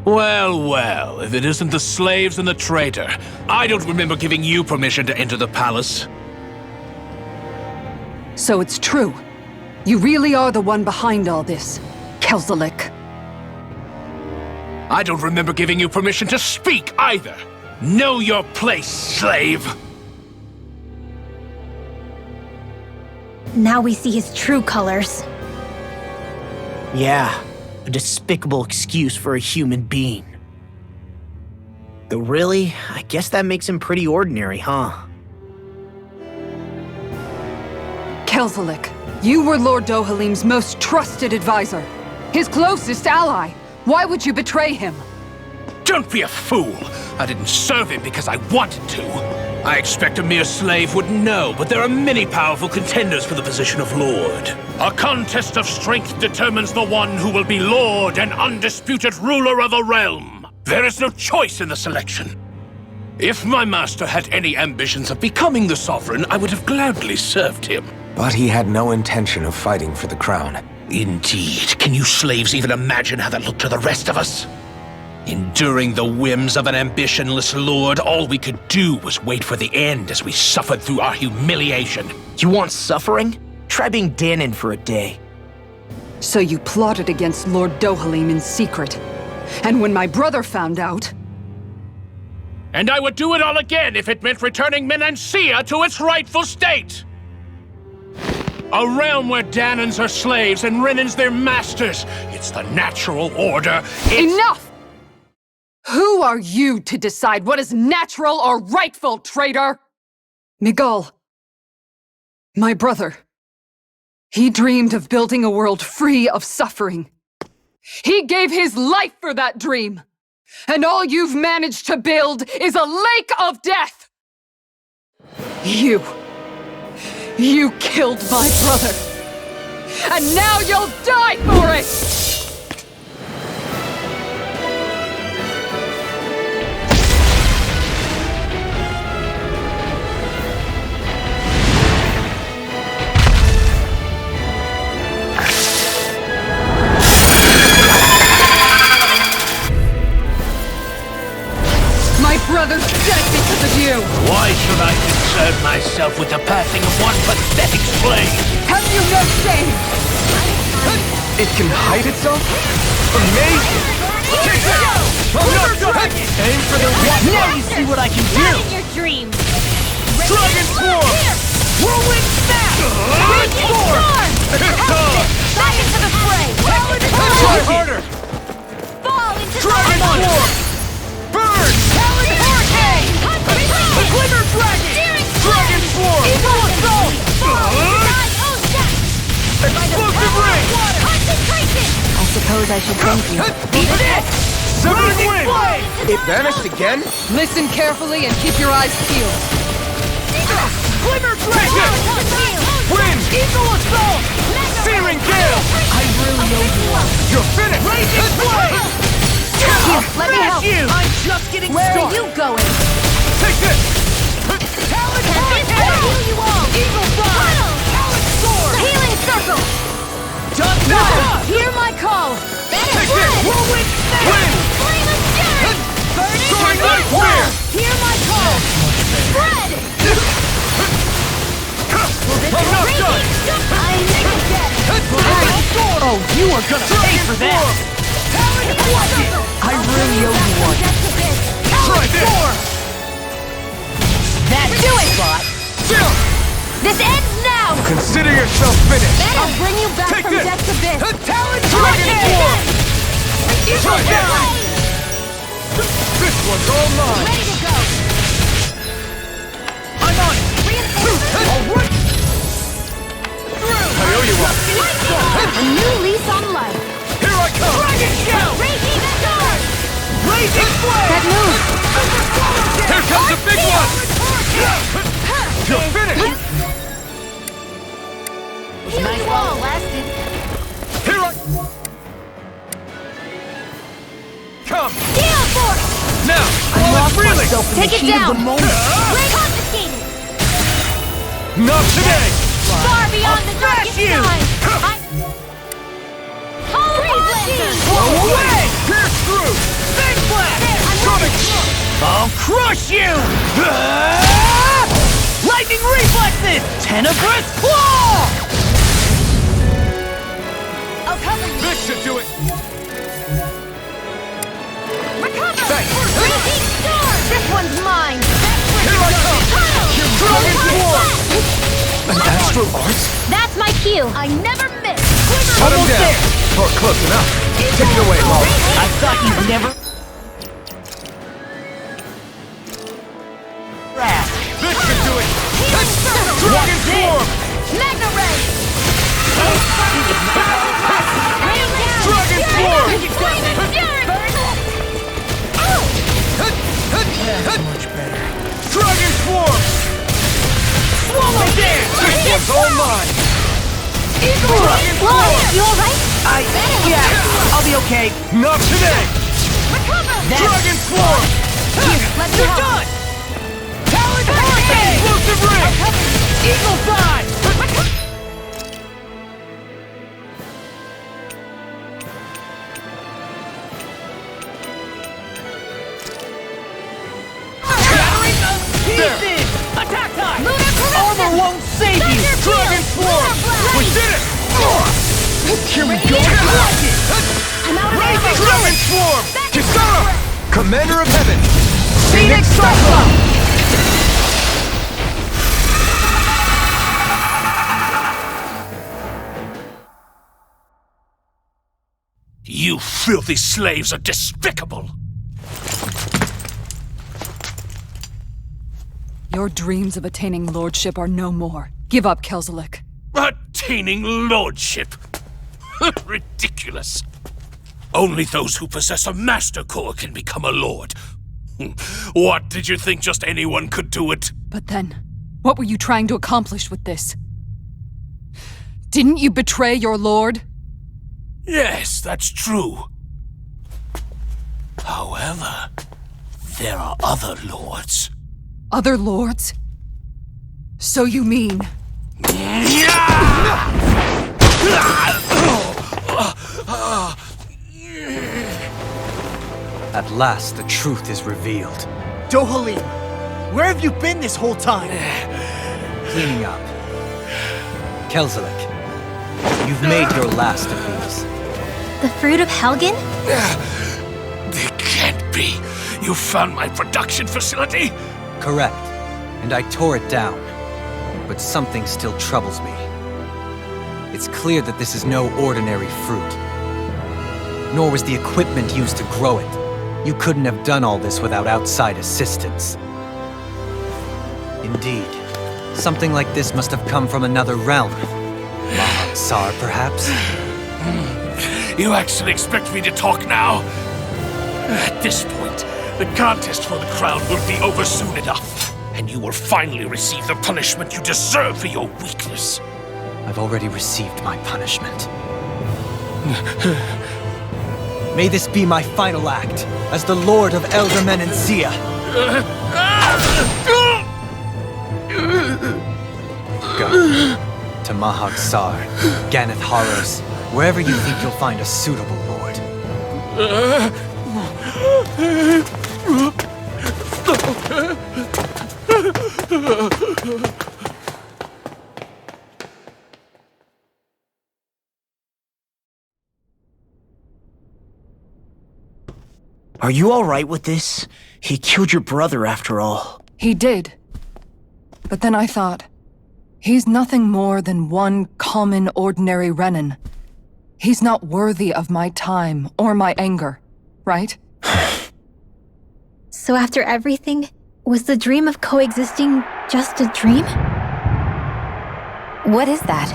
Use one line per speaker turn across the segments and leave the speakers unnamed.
Well, well, if it isn't the slaves and the traitor. I don't remember giving you permission to enter the palace.
So it's true. You really are the one behind all this, Kelzelik.
I don't remember giving you permission to speak either. Know your place, slave!
Now we see his true colors.
Yeah, a despicable excuse for a human being. Though really, I guess that makes him pretty ordinary, huh?
Kelzelik, you were Lord Dohalim's most trusted advisor. His closest ally. Why would you betray him?
Don't be a fool! I didn't serve him because I wanted to. I expect a mere slave wouldn't know, but there are many powerful contenders for the position of Lord. A contest of strength determines the one who will be Lord and undisputed ruler of a realm. There is no choice in the selection. If my master had any ambitions of becoming the sovereign, I would have gladly served him.
But he had no intention of fighting for the crown.
Indeed. Can you slaves even imagine how that looked to the rest of us? Enduring the whims of an ambitionless lord, all we could do was wait for the end as we suffered through our humiliation.
You want suffering? Try being Danon for a day.
So you plotted against Lord Dohalim in secret. And when my brother found out...
And I would do it all again if it meant returning Menancia to its rightful state! A realm where Danons are slaves and Renans their masters. It's the natural order.
Enough! Who are you to decide what is natural or rightful, traitor? Miguel, my brother, he dreamed of building a world free of suffering. He gave his life for that dream. And all you've managed to build is a lake of death! You killed my brother! And now you'll die for it! My brother's dead because of you!
Why should I concern myself with the passing of one pathetic slave?
Have you no shame?
It can hide itself? Amazing! Aim for the one!
Now you see what I can do!
Not in your dreams!
Dragon Form! Whirlwind Snap! Big Storm!
Back into the fray!
Try harder!
Fall into
Dragon
the
Form! Burn!
Talon Hurricane!
Glimmer Dragon! Dragon Form!
Eagle Assault!
Explosive Ring!
Concentration! I suppose I should thank you.
Eat this! Severing Wind!
It vanished again?
Listen carefully and keep your eyes peeled.
Glimmer Dragon! Wind! Eagle Assault! Searing Gale!
I really owe you one.
You're finished! Raging Flame!
Let me help.
I'm just getting
Where are
started!
you going?
Take this! Talon Hurricane!
I'll heal you all!
Eagle Fire! Talon Sword!
Healing Circle!
Done!
Hear my call!
Take this! Whirlwind Snap! Wind!
Flame of Fury!
Soaring Nightmare!
Hear my call! Spread!
I'm not done!
I make it dead!
Oh, you are gonna pay for that! I really owe you one. Try this!
That's do it!
Jump!
This ends now!
Consider yourself finished!
I'll bring you back
Take
from
this!
death to this!
Talon Dragon Form! Try this! This one's all mine!
Ready to go!
I'm on it! Alright! I owe you one!
A new lease on life!
Here I come! Dragon Shell!
Raging Storm!
Blazing Flame!
That move!
Here comes a big one! You're finished!
Heal you all lasted!
Here I... Come!
Gale Force!
Now! All is reeling!
Take it down! Ray confiscated!
Not today!
Far beyond the darkest
you!
time! Freeze Lancer!
Blow away! Pierce through! I'll crush you! Lightning reflexes! Tenebrous claw!
I'll cover you.
This should do it!
Recover!
Thanks.
Raging storm! This one's mine!
Here I come! Dragon Swarm! An astral art?
That's my cue! I never miss!
Shut him down! Or close enough. Take it away, Maul.
I thought you'd never...
This should do it! Dragon Swarm!
Magna Ray! Rain down!
Dragon Swarm!
Flaming Fury!
Much better. Dragon Swarm!
Swallow dance!
This one's all mine!
Dragon Swarm! You alright?
Yeah, I'll be okay.
Not today!
Recover!
Dragon Swarm!
Here, let me
You're
help.
done! Talon Hurricane!
Explosive Ring!
Eagle Side! Pieces! Attack time!
Lunar Corruption!
Armor won't save you!
Dragon Swarm! We did it!
Here we go!
I'm out of ammo!
Dragon Swarm! Kisara! Commander of Heaven!
Phoenix Cyclone!
You filthy slaves are despicable!
Your dreams of attaining lordship are no more. Give up, Kelzelik.
Attaining lordship! Ridiculous! Only those who possess a master core can become a lord. What, did you think just anyone could do it?
But then, what were you trying to accomplish with this? Didn't you betray your lord?
Yes, that's true. However, there are other lords.
Other lords? So you mean...
At last, the truth is revealed.
Dohalim, where have you been this whole time?
Cleaning up. Kelzelik, you've made your last of these.
The fruit of Helgen?
It can't be. You found my production facility?
Correct. And I tore it down. But something still troubles me. It's clear that this is no ordinary fruit. Nor was the equipment used to grow it. You couldn't have done all this without outside assistance. Indeed, something like this must have come from another realm. Mahag-Sar, perhaps?
You actually expect me to talk now? At this point, the contest for the crown will be over soon enough, and you will finally receive the punishment you deserve for your weakness.
I've already received my punishment. May this be my final act as the Lord of Elder Menencia. Go to Mahag-Sar, Ganeth Horrors, wherever you think you'll find a suitable lord.
Are you alright with this? He killed your brother after all.
He did. But then I thought, he's nothing more than one common, ordinary Renin. He's not worthy of my time or my anger, right?
So after everything, was the dream of coexisting just a dream? What is that?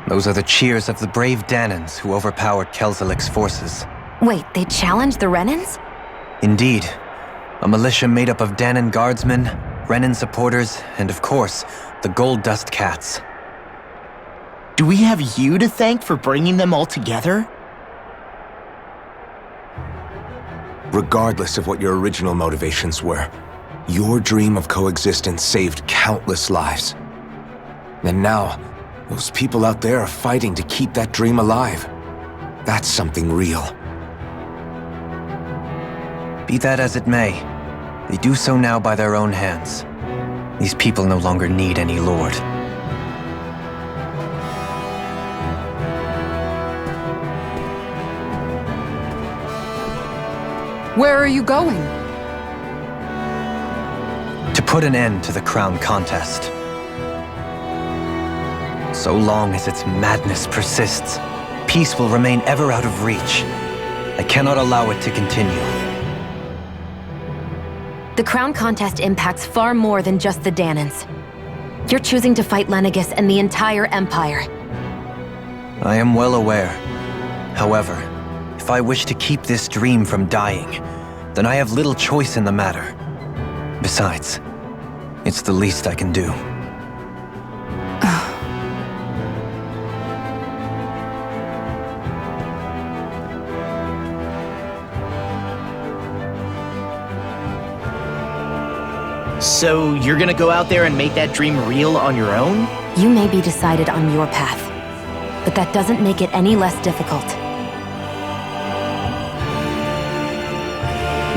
Those are the cheers of the brave Danans who overpowered Kelzelik's forces.
Wait, they challenged the Renins?
Indeed. A militia made up of Danan guardsmen, Renin supporters, and of course, the Gold Dust Cats.
Do we have you to thank for bringing them all together?
Regardless of what your original motivations were, your dream of coexistence saved countless lives. And now, those people out there are fighting to keep that dream alive. That's something real.
Be that as it may, They do so now by their own hands. These people no longer need any lord.
Where are you going?
To put an end to the crown contest. So long as its madness persists, peace will remain ever out of reach. I cannot allow it to continue.
The crown contest impacts far more than just the Danans. You're choosing to fight Lenegis and the entire Empire.
I am well aware. However, if I wish to keep this dream from dying, then I have little choice in the matter. Besides, it's the least I can do.
So you're gonna go out there and make that dream real on your own?
You may be decided on your path, but that doesn't make it any less difficult.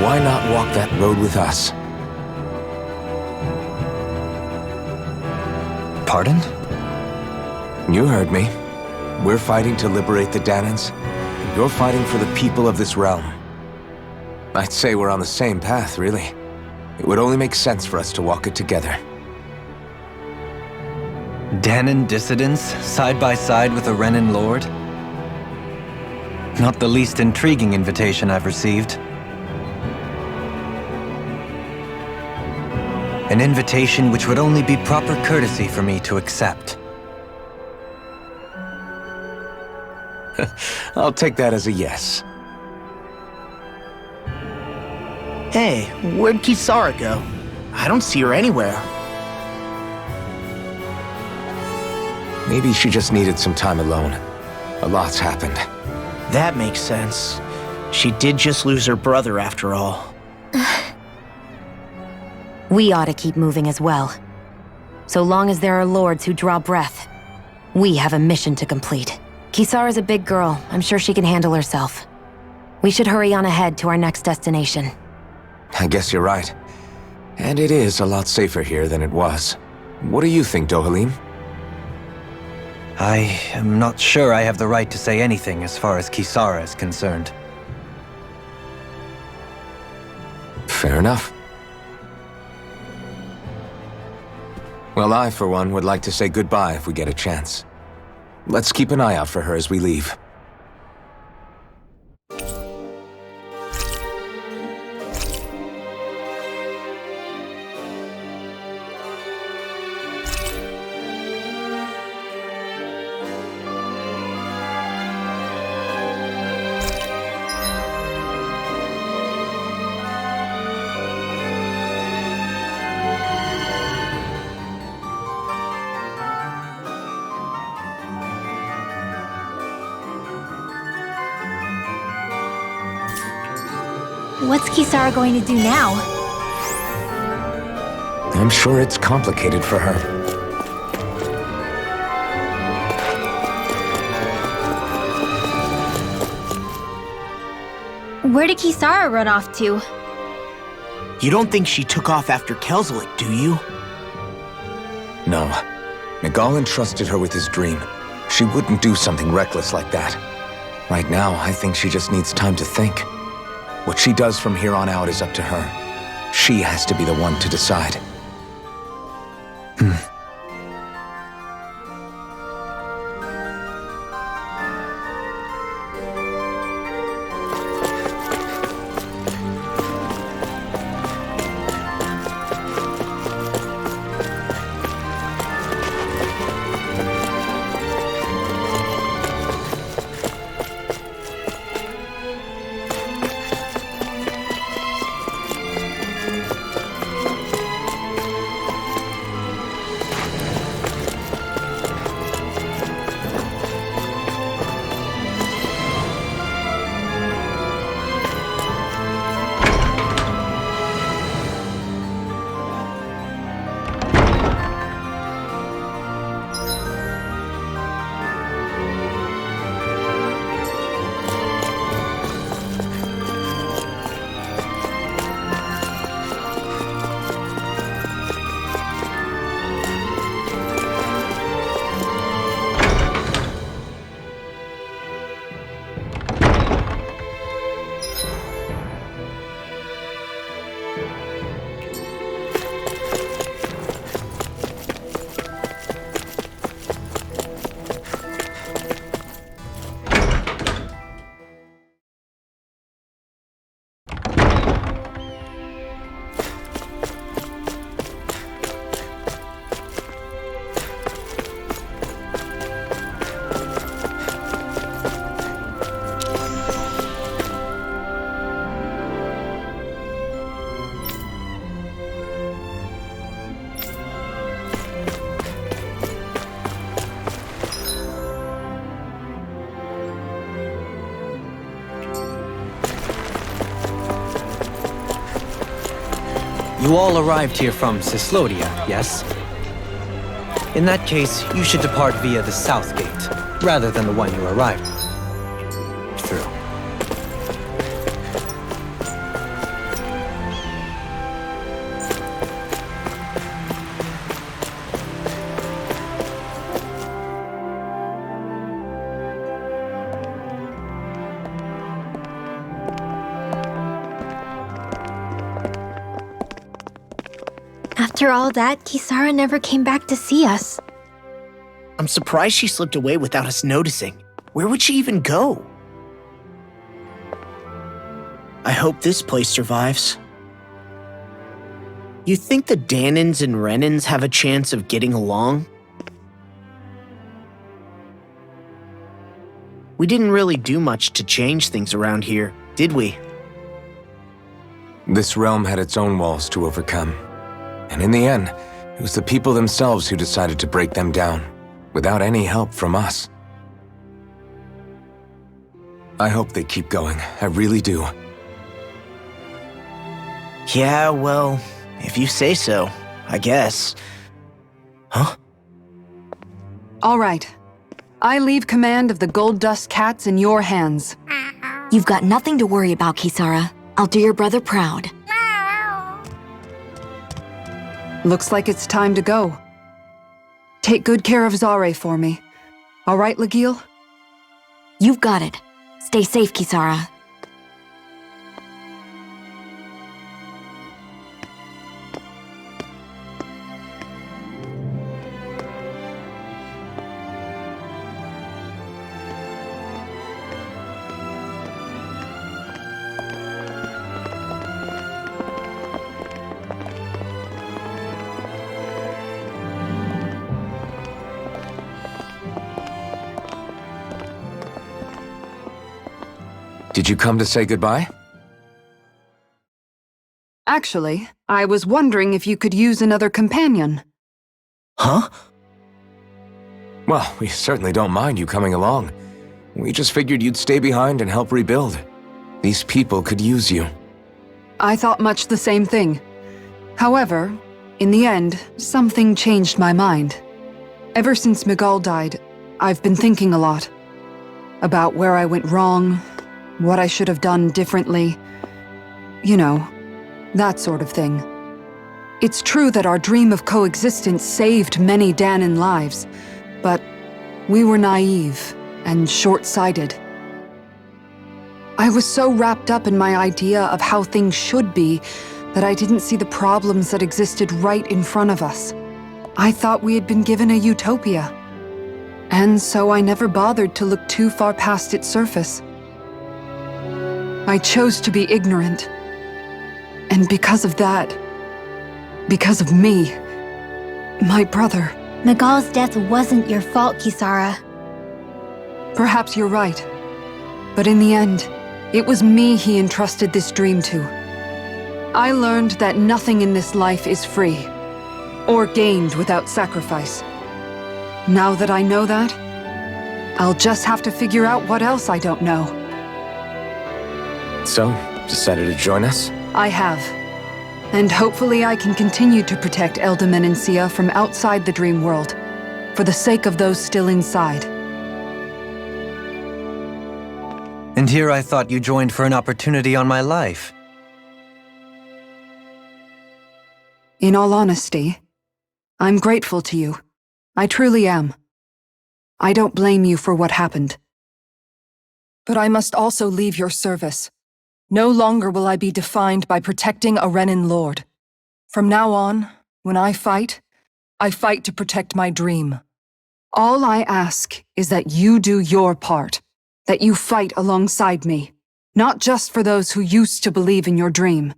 Why not walk that road with us?
Pardon?
You heard me. We're fighting to liberate the Danans. You're fighting for the people of this realm. I'd say we're on the same path, really. It would only make sense for us to walk it together.
Danan dissidents, side by side with a Renan lord? Not the least intriguing invitation I've received. An invitation which would only be proper courtesy for me to accept.
I'll take that as a yes.
Hey, where'd Kisara go? I don't see her anywhere.
Maybe she just needed some time alone. A lot's happened.
That makes sense. She did just lose her brother after all.
We ought to keep moving as well. So long as there are lords who draw breath, we have a mission to complete. Kisara's a big girl. I'm sure she can handle herself. We should hurry on ahead to our next destination.
I guess you're right. And it is a lot safer here than it was. What do you think, Dohalim?
I am not sure I have the right to say anything as far as Kisara is concerned.
Fair enough. Well, I, for one, would like to say goodbye if we get a chance. Let's keep an eye out for her as we leave.
What's Kisara going to do now?
I'm sure it's complicated for her.
Where did Kisara run off to?
You don't think she took off after Kelzelik, do you?
No. Miguel entrusted her with his dream. She wouldn't do something reckless like that. Right now, I think she just needs time to think. What she does from here on out is up to her. She has to be the one to decide.
You all arrived here from Cislodia, yes? In that case, you should depart via the south gate, rather than the one you arrived through.
After all that, Kisara never came back to see us.
I'm surprised she slipped away without us noticing. Where would she even go? I hope this place survives. You think the Danins and Renins have a chance of getting along? We didn't really do much to change things around here, did we?
This realm had its own walls to overcome. And in the end, it was the people themselves who decided to break them down, without any help from us. I hope they keep going, I really do.
Yeah, well, if you say so, I guess. Huh?
All right. I leave command of the Gold Dust Cats in your hands.
You've got nothing to worry about, Kisara. I'll do your brother proud.
Looks like it's time to go. Take good care of Zare for me. All right, Legil?
You've got it. Stay safe, Kisara.
Did you come to say goodbye?
Actually, I was wondering if you could use another companion.
Huh?
Well, we certainly don't mind you coming along. We just figured you'd stay behind and help rebuild. These people could use you.
I thought much the same thing. However, in the end, something changed my mind. Ever since Miguel died, I've been thinking a lot. About where I went wrong, what I should have done differently. You know, that sort of thing. It's true that our dream of coexistence saved many Danan lives, but we were naive and short-sighted. I was so wrapped up in my idea of how things should be that I didn't see the problems that existed right in front of us. I thought we had been given a utopia, and so I never bothered to look too far past its surface. I chose to be ignorant. And because of that, because of me, my brother...
Miguel's death wasn't your fault, Kisara.
Perhaps you're right. But in the end, it was me he entrusted this dream to. I learned that nothing in this life is free, or gained without sacrifice. Now that I know that, I'll just have to figure out what else I don't know.
So, decided to join us?
I have. And hopefully I can continue to protect Eldaman and Sia from outside the dream world, for the sake of those still inside.
And here I thought you joined for an opportunity on my life.
In all honesty, I'm grateful to you. I truly am. I don't blame you for what happened. But I must also leave your service. No longer will I be defined by protecting a Renin lord. From now on, when I fight to protect my dream. All I ask is that you do your part, that you fight alongside me, not just for those who used to believe in your dream,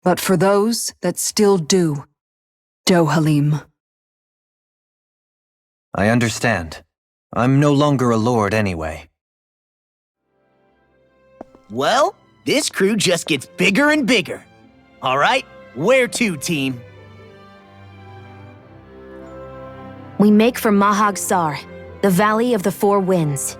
but for those that still do. Dohalim.
I understand. I'm no longer a lord anyway.
Well, this crew just gets bigger and bigger. All right, where to, team?
We make for Mahag Sar, the Valley of the Four Winds.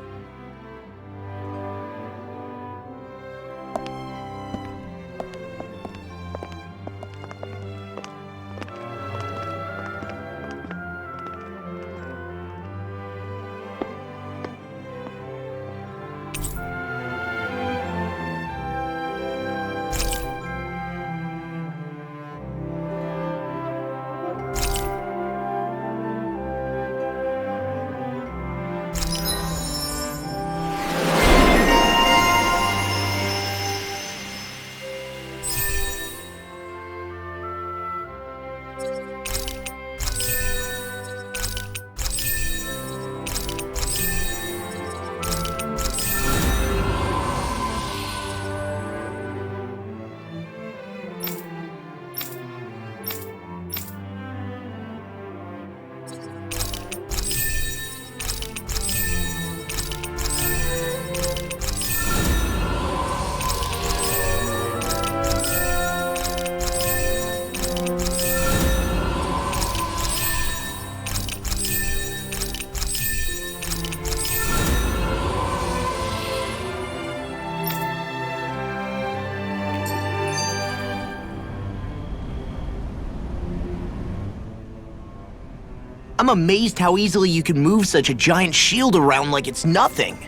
I'm amazed how easily you can move such a giant shield around like it's nothing.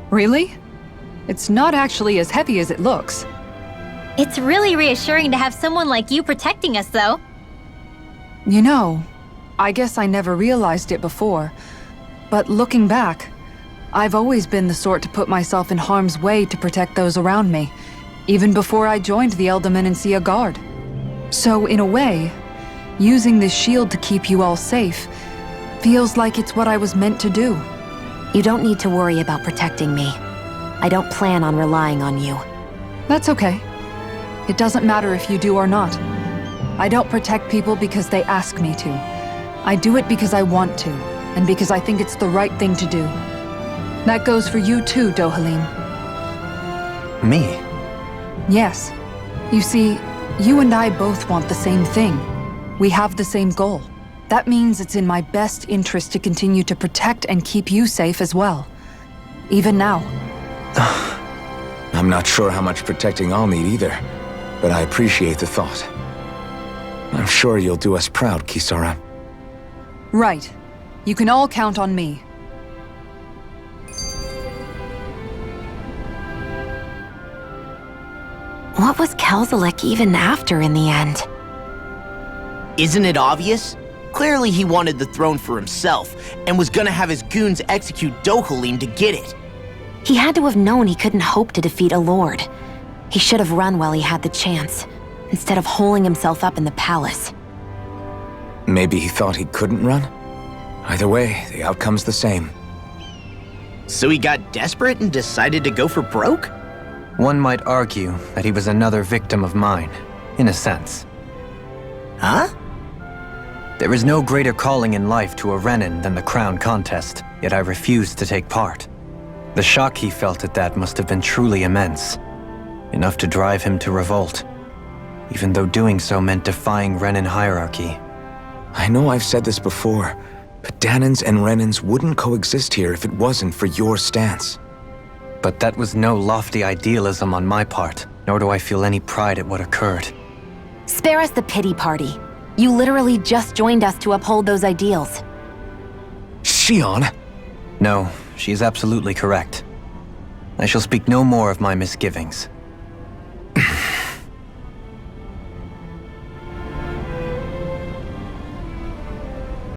Really? It's not actually as heavy as it looks.
It's really reassuring to have someone like you protecting us, though.
You know, I guess I never realized it before, but looking back, I've always been the sort to put myself in harm's way to protect those around me, even before I joined the Eldorman and Sea Guard. So in a way, using this shield to keep you all safe feels like it's what I was meant to do.
You don't need to worry about protecting me. I don't plan on relying on you.
That's okay. It doesn't matter if you do or not. I don't protect people because they ask me to. I do it because I want to, and because I think it's the right thing to do. That goes for you too, Dohalim.
Me?
Yes. You see, you and I both want the same thing. We have the same goal. That means it's in my best interest to continue to protect and keep you safe as well. Even now.
I'm not sure how much protecting I'll need either, but I appreciate the thought. I'm sure you'll do us proud, Kisara.
Right. You can all count on me.
What was Kelzalek even after in the end?
Isn't it obvious? Clearly he wanted the throne for himself, and was gonna have his goons execute Dohalim to get it.
He had to have known he couldn't hope to defeat a lord. He should have run while he had the chance, instead of holding himself up in the palace.
Maybe he thought he couldn't run? Either way, the outcome's the same.
So he got desperate and decided to go for broke?
One might argue that he was another victim of mine, in a sense.
Huh?
There is no greater calling in life to a Renin than the crown contest, yet I refused to take part. The shock he felt at that must have been truly immense, enough to drive him to revolt, even though doing so meant defying Renin hierarchy.
I know I've said this before, but Danans and Renins wouldn't coexist here if it wasn't for your stance.
But that was no lofty idealism on my part, nor do I feel any pride at what occurred.
Spare us the pity party. You literally just joined us to uphold those ideals.
Shion!
No, she is absolutely correct. I shall speak no more of my misgivings.